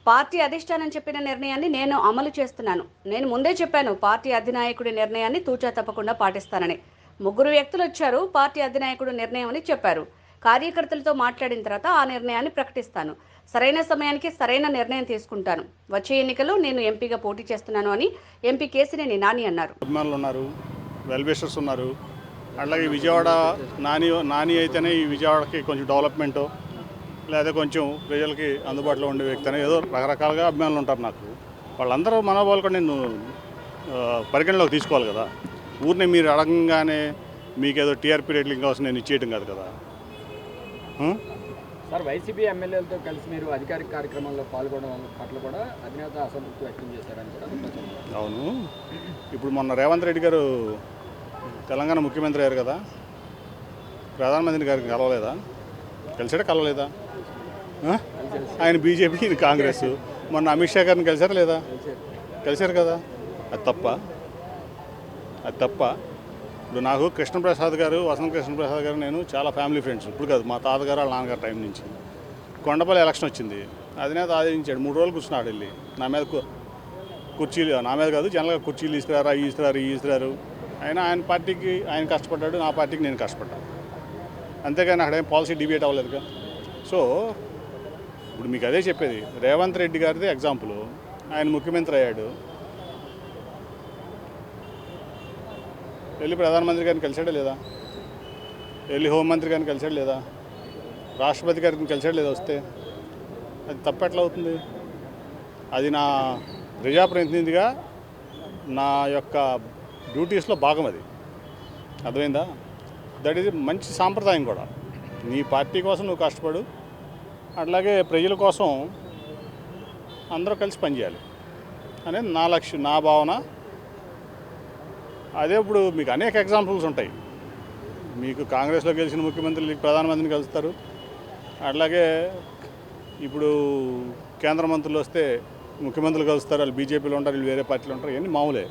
Party అధిష్టానం చెప్పిన నిర్ణయాన్ని నేను అమలు చేస్తున్నాను. నేను ముందే చెప్పాను పార్టీ అధినాయకుడి నిర్ణయాన్ని తూచా తప్పకుండా పాటిస్తానని. ముగ్గురు వ్యక్తులు వచ్చారు, పార్టీ అధినాయకుడు నిర్ణయం అని చెప్పారు. కార్యకర్తలతో మాట్లాడిన తర్వాత ఆ నిర్ణయాన్ని ప్రకటిస్తాను. సరైన సమయానికి సరైన నిర్ణయం తీసుకుంటాను. వచ్చే ఎన్నికల్లో నేను ఎంపీగా పోటీ చేస్తున్నాను అని ఎంపీ కేశినేని నాని అన్నారు. అభిమానులు ఉన్నారు, వెల్విషర్స్ ఉన్నారు. అట్లాగే విజయవాడ నాని అయితేనే ఈ విజయవాడకి కొంచెం డెవలప్మెంట్ లేదా కొంచెం ప్రజలకి అందుబాటులో ఉండే వ్యక్తి అని ఏదో రకరకాలుగా అభిమానులు ఉంటారు నాకు. వాళ్ళందరూ మనోభావాలు కూడా నేను పరిగణలోకి తీసుకోవాలి కదా. ఊరిని మీరు అడగంగానే మీకేదో టీఆర్పీ రేట్లు కావాల్సిన నేను ఇచ్చేయటం కాదు కదా. సార్, వైసీపీ ఎమ్మెల్యేలతో కలిసి మీరు అధికారిక కార్యక్రమాల్లో పాల్గొనడం పట్ల కూడా అధినేత అసంతృప్తి వ్యక్తం చేశారని కూడా ప్రచారం. అవును, ఇప్పుడు మొన్న రేవంత్ రెడ్డి గారు తెలంగాణ ముఖ్యమంత్రి అయ్యారు కదా, ప్రధానమంత్రి గారికి కలవలేదా? కలిసాడా కలవలేదా? ఆయన బీజేపీ, ఇది కాంగ్రెస్. మొన్న అమిత్ షా గారిని కలిసారా లేదా? కలిశారు కదా. అది తప్ప? అది తప్ప? ఇప్పుడు నాకు కృష్ణప్రసాద్ గారు, వసంత కృష్ణప్రసాద్ గారు, నేను చాలా ఫ్యామిలీ ఫ్రెండ్స్. ఇప్పుడు కాదు, మా తాతగారు వాళ్ళ నాన్నగారు టైం నుంచి. కొండపల్లి ఎలక్షన్ వచ్చింది, అధినేత ఆదరించాడు. 3 రోజులు కూర్చున్నాడు వెళ్ళి నా మీద కుర్చీలు, నా మీద కాదు జనరల్గా కుర్చీలు ఇస్తున్నారు, అవి ఇస్తున్నారు, ఇవి ఇస్తున్నారు. ఆయన పార్టీకి ఆయన కష్టపడ్డాడు, నా పార్టీకి నేను కష్టపడ్డాను. అంతేగాని అక్కడ ఏం పాలసీ డిబేట్ అవ్వలేదుగా. సో ఇప్పుడు మీకు అదే చెప్పేది. రేవంత్ రెడ్డి గారిది ఎగ్జాంపుల్. ఆయన ముఖ్యమంత్రి అయ్యాడు, వెళ్ళి ప్రధానమంత్రి గారిని కలిసాడా లేదా? వెళ్ళి హోంమంత్రి గారిని కలిసాడు లేదా? రాష్ట్రపతి గారిని కలిసాడు లేదా? వస్తే అది తప్పెట్లా అవుతుంది? అది నా ప్రజాప్రతినిధిగా నా యొక్క డ్యూటీస్లో భాగం. అది అర్థమైందా? దట్ ఈజ్ మంచి సాంప్రదాయం కూడా. నీ పార్టీ కోసం నువ్వు కష్టపడు, అట్లాగే ప్రజల కోసం అందరూ కలిసి పనిచేయాలి అనేది నా లక్ష్యం, నా భావన. అదే ఇప్పుడు మీకు అనేక ఎగ్జాంపుల్స్ ఉంటాయి. మీకు కాంగ్రెస్లో గెలిచిన ముఖ్యమంత్రులు ప్రధానమంత్రిని కలుస్తారు, అట్లాగే ఇప్పుడు కేంద్ర మంత్రులు వస్తే ముఖ్యమంత్రులు కలుస్తారు. వాళ్ళు బీజేపీలో ఉంటారు, వీళ్ళు వేరే పార్టీలో ఉంటారు. ఇవన్నీ మామూలే.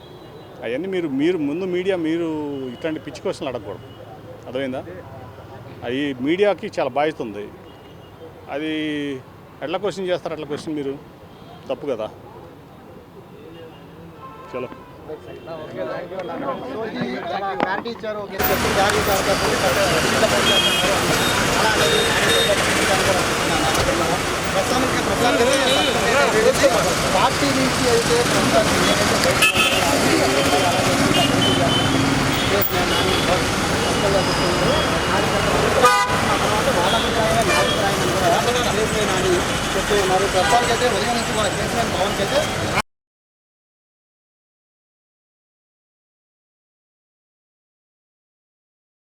అవన్నీ మీరు ముందు మీడియా మీరు ఇట్లాంటి పిచ్చి క్వశ్చన్లు అడగకూడదు. అర్థమైందా? అవి మీడియాకి చాలా బాధ్యత ఉంది. అది ఎట్లా క్వశ్చన్ చేస్తారు? అట్లా క్వశ్చన్ మీరు తప్పు కదా. చలో. పార్టీ నుంచి అయితే చెప్తున్నారు. ప్రస్తుతానికైతే ఉదయం నుంచి మన కేసీఆర్ భవన్కి అయితే